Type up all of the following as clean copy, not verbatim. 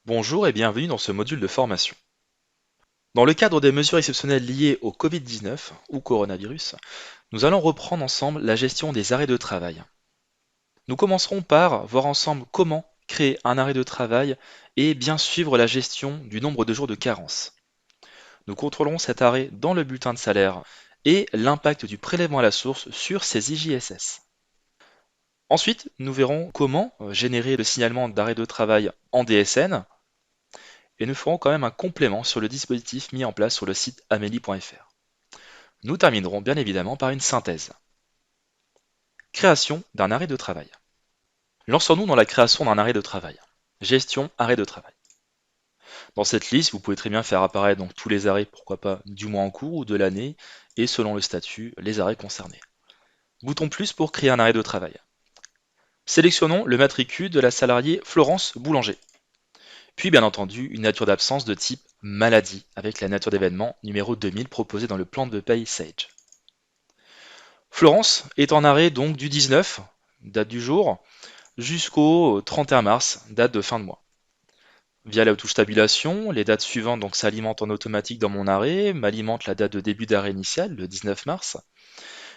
Bonjour et bienvenue dans ce module de formation. Dans le cadre des mesures exceptionnelles liées au Covid-19 ou coronavirus, nous allons reprendre ensemble la gestion des arrêts de travail. Nous commencerons par voir ensemble comment créer un arrêt de travail et bien suivre la gestion du nombre de jours de carence. Nous contrôlerons cet arrêt dans le bulletin de salaire et l'impact du prélèvement à la source sur ces IJSS. Ensuite, nous verrons comment générer le signalement d'arrêt de travail en DSN et nous ferons quand même un complément sur le dispositif mis en place sur le site amélie.fr. Nous terminerons bien évidemment par une synthèse. Création d'un arrêt de travail. Lançons-nous dans la création d'un arrêt de travail. Gestion arrêt de travail. Dans cette liste, vous pouvez très bien faire apparaître donc tous les arrêts, pourquoi pas du mois en cours ou de l'année, et selon le statut, les arrêts concernés. Bouton plus pour créer un arrêt de travail. Sélectionnons le matricule de la salariée Florence Boulanger. Puis bien entendu, une nature d'absence de type maladie, avec la nature d'événement numéro 2000 proposée dans le plan de paye Sage. Florence est en arrêt donc du 19, date du jour, jusqu'au 31 mars, date de fin de mois. Via la touche tabulation, les dates suivantes donc s'alimentent en automatique dans mon arrêt, m'alimentent la date de début d'arrêt initial, le 19 mars.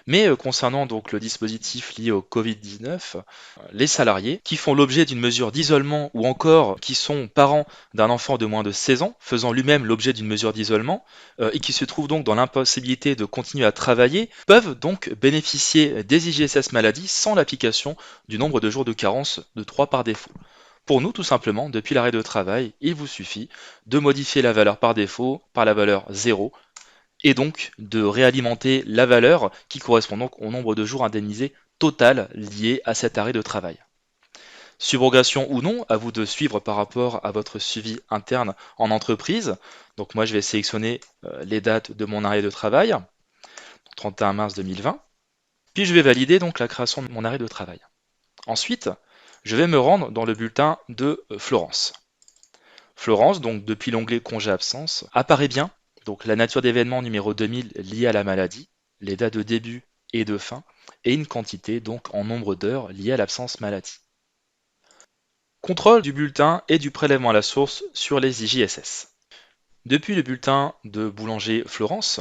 Mais concernant donc le dispositif lié au Covid-19, les salariés qui font l'objet d'une mesure d'isolement ou encore qui sont parents d'un enfant de moins de 16 ans, faisant lui-même l'objet d'une mesure d'isolement, et qui se trouvent donc dans l'impossibilité de continuer à travailler, peuvent donc bénéficier des IGSS maladie sans l'application du nombre de jours de carence de 3 par défaut. Pour nous, tout simplement, depuis l'arrêt de travail, il vous suffit de modifier la valeur par défaut par la valeur 0 et donc de réalimenter la valeur qui correspond donc au nombre de jours indemnisés total lié à cet arrêt de travail. Subrogation ou non, à vous de suivre par rapport à votre suivi interne en entreprise. Donc moi je vais sélectionner les dates de mon arrêt de travail, 31 mars 2020, puis je vais valider donc la création de mon arrêt de travail. Ensuite, je vais me rendre dans le bulletin de Florence. Florence, donc depuis l'onglet congé absence, apparaît bien donc la nature d'événement numéro 2000 lié à la maladie, les dates de début et de fin, et une quantité donc en nombre d'heures liée à l'absence maladie. Contrôle du bulletin et du prélèvement à la source sur les IJSS. Depuis le bulletin de Boulanger Florence,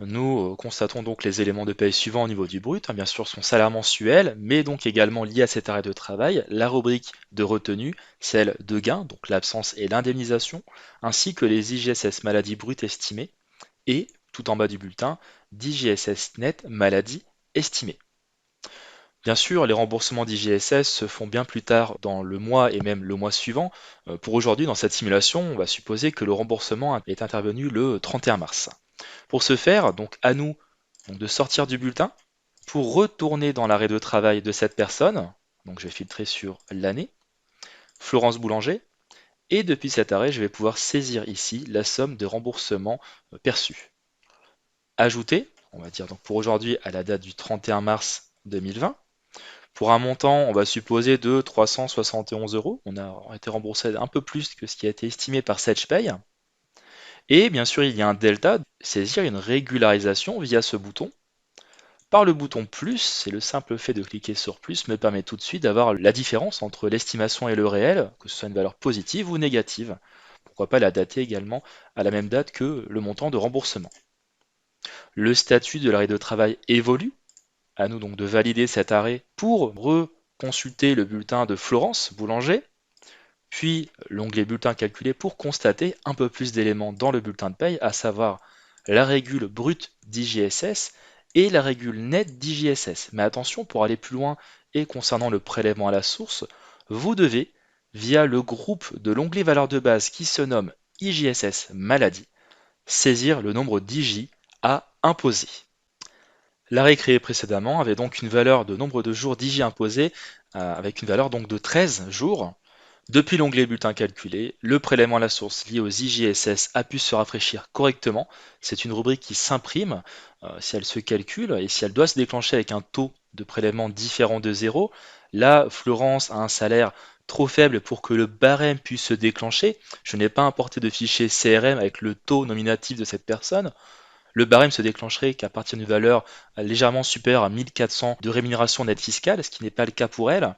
nous constatons donc les éléments de paye suivants au niveau du brut, bien sûr son salaire mensuel, mais donc également lié à cet arrêt de travail, la rubrique de retenue, celle de gain, donc l'absence et l'indemnisation, ainsi que les IGSS maladie brute estimées, et, tout en bas du bulletin, d'IGSS net maladie estimée. Bien sûr, les remboursements d'IGSS se font bien plus tard dans le mois et même le mois suivant. Pour aujourd'hui, dans cette simulation, on va supposer que le remboursement est intervenu le 31 mars. Pour ce faire, donc à nous donc, de sortir du bulletin pour retourner dans l'arrêt de travail de cette personne. Donc je vais filtrer sur l'année, Florence Boulanger, et depuis cet arrêt, je vais pouvoir saisir ici la somme de remboursement perçue. Ajouter, on va dire donc pour aujourd'hui à la date du 31 mars 2020. Pour un montant, on va supposer de 371 euros. On a été remboursé un peu plus que ce qui a été estimé par SagePay. Et bien sûr, il y a un delta, saisir une régularisation via ce bouton. Par le bouton plus, c'est le simple fait de cliquer sur plus me permet tout de suite d'avoir la différence entre l'estimation et le réel, que ce soit une valeur positive ou négative. Pourquoi pas la dater également à la même date que le montant de remboursement. Le statut de l'arrêt de travail évolue. À nous donc de valider cet arrêt pour reconsulter le bulletin de Florence Boulanger, puis l'onglet bulletin calculé pour constater un peu plus d'éléments dans le bulletin de paye, à savoir la régule brute d'IJSS et la régule nette d'IJSS. Mais attention, pour aller plus loin et concernant le prélèvement à la source, vous devez, via le groupe de l'onglet valeur de base qui se nomme IJSS maladie, saisir le nombre d'IJ à imposer. L'arrêt créé précédemment avait donc une valeur de nombre de jours d'IJ imposé avec une valeur donc de 13 jours. Depuis l'onglet bulletin calculé, le prélèvement à la source lié aux IJSS a pu se rafraîchir correctement. C'est une rubrique qui s'imprime si elle se calcule et si elle doit se déclencher avec un taux de prélèvement différent de 0. Là, Florence a un salaire trop faible pour que le barème puisse se déclencher. Je n'ai pas importé de fichier CRM avec le taux nominatif de cette personne. Le barème se déclencherait qu'à partir d'une valeur légèrement supérieure à 1400 de rémunération nette fiscale, ce qui n'est pas le cas pour elle.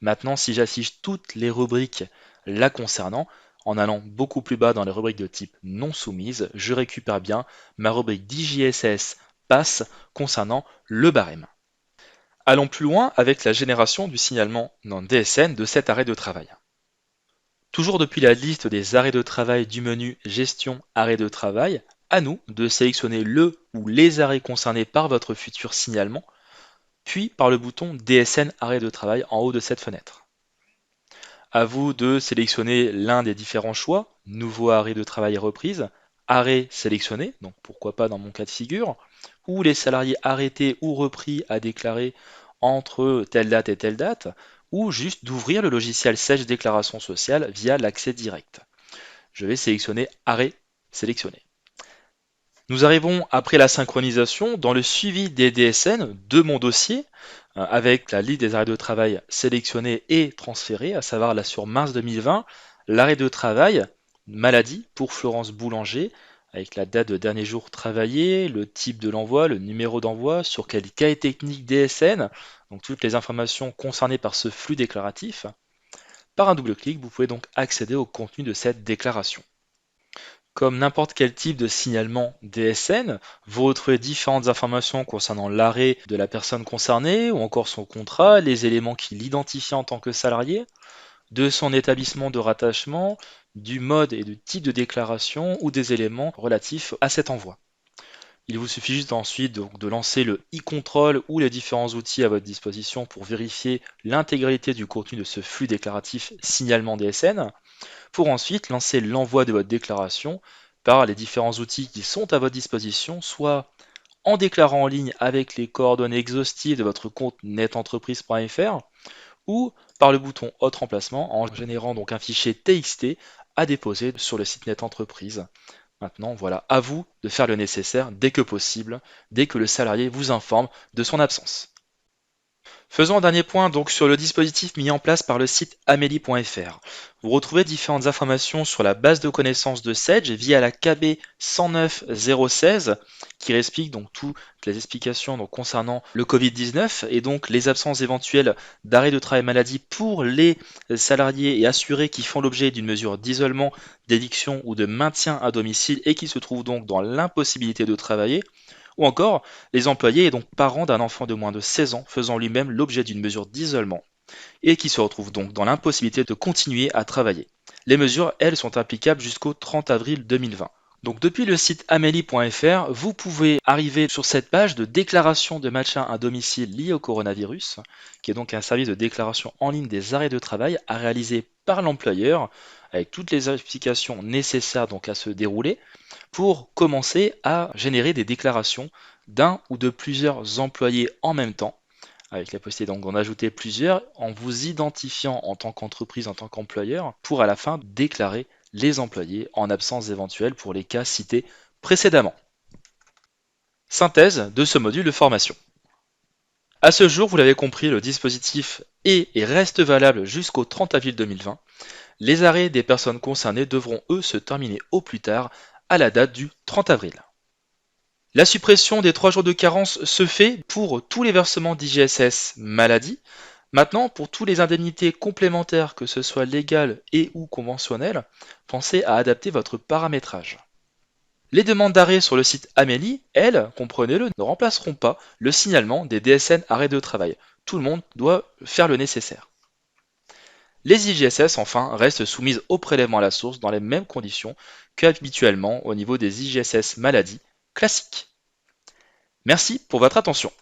Maintenant, si j'affiche toutes les rubriques la concernant, En allant beaucoup plus bas dans les rubriques de type non soumise, je récupère bien ma rubrique d'IJSS passe concernant le barème. Allons plus loin avec la génération du signalement non DSN de cet arrêt de travail. Toujours depuis la liste des arrêts de travail du menu Gestion arrêt de travail, à nous de sélectionner le ou les arrêts concernés par votre futur signalement, puis par le bouton DSN arrêt de travail en haut de cette fenêtre. À vous de sélectionner l'un des différents choix, nouveau arrêt de travail et reprise, arrêt sélectionné, donc pourquoi pas dans mon cas de figure, ou les salariés arrêtés ou repris à déclarer entre telle date et telle date, ou juste d'ouvrir le logiciel Sèche Déclaration Sociale via l'accès direct. Je vais sélectionner arrêt sélectionné. Nous arrivons après la synchronisation dans le suivi des DSN de mon dossier avec la liste des arrêts de travail sélectionnés et transférés, à savoir là sur mars 2020, l'arrêt de travail maladie pour Florence Boulanger avec la date de dernier jour travaillé, le type de l'envoi, le numéro d'envoi, sur quel cahier technique DSN, donc toutes les informations concernées par ce flux déclaratif. Par un double clic, vous pouvez donc accéder au contenu de cette déclaration. Comme n'importe quel type de signalement DSN, vous retrouvez différentes informations concernant l'arrêt de la personne concernée ou encore son contrat, les éléments qui l'identifient en tant que salarié, de son établissement de rattachement, du mode et du type de déclaration ou des éléments relatifs à cet envoi. Il vous suffit juste ensuite de lancer le e-control ou les différents outils à votre disposition pour vérifier l'intégralité du contenu de ce flux déclaratif signalement DSN, pour ensuite lancer l'envoi de votre déclaration par les différents outils qui sont à votre disposition, soit en déclarant en ligne avec les coordonnées exhaustives de votre compte netentreprise.fr ou par le bouton Autre emplacement en générant donc un fichier TXT à déposer sur le site NetEntreprise. Maintenant, voilà, à vous de faire le nécessaire dès que possible, dès que le salarié vous informe de son absence. Faisons un dernier point donc sur le dispositif mis en place par le site amélie.fr. Vous retrouvez différentes informations sur la base de connaissances de Sedge via la KB 109016 qui explique donc toutes les explications donc, concernant le Covid-19 et donc les absences éventuelles d'arrêt de travail maladie pour les salariés et assurés qui font l'objet d'une mesure d'isolement, d'éviction ou de maintien à domicile et qui se trouvent donc dans l'impossibilité de travailler, ou encore les employés et donc parents d'un enfant de moins de 16 ans faisant lui-même l'objet d'une mesure d'isolement et qui se retrouvent donc dans l'impossibilité de continuer à travailler. Les mesures, elles, sont applicables jusqu'au 30 avril 2020. Donc depuis le site amélie.fr, vous pouvez arriver sur cette page de déclaration de maintien à domicile lié au coronavirus, qui est donc un service de déclaration en ligne des arrêts de travail à réaliser par l'employeur, avec toutes les explications nécessaires donc à se dérouler, pour commencer à générer des déclarations d'un ou de plusieurs employés en même temps, avec la possibilité donc d'en ajouter plusieurs, en vous identifiant en tant qu'entreprise, en tant qu'employeur, pour à la fin déclarer les employés en absence éventuelle pour les cas cités précédemment. Synthèse de ce module de formation. À ce jour, vous l'avez compris, le dispositif est et reste valable jusqu'au 30 avril 2020. Les arrêts des personnes concernées devront, eux, se terminer au plus tard à la date du 30 avril. La suppression des 3 jours de carence se fait pour tous les versements d'IGSS maladie. Maintenant, pour toutes les indemnités complémentaires, que ce soit légales et ou conventionnelles, pensez à adapter votre paramétrage. Les demandes d'arrêt sur le site Amélie, elles, comprenez-le, ne remplaceront pas le signalement des DSN arrêt de travail. Tout le monde doit faire le nécessaire. Les IGSS, enfin, restent soumises au prélèvement à la source dans les mêmes conditions qu'habituellement au niveau des IGSS maladies classiques. Merci pour votre attention.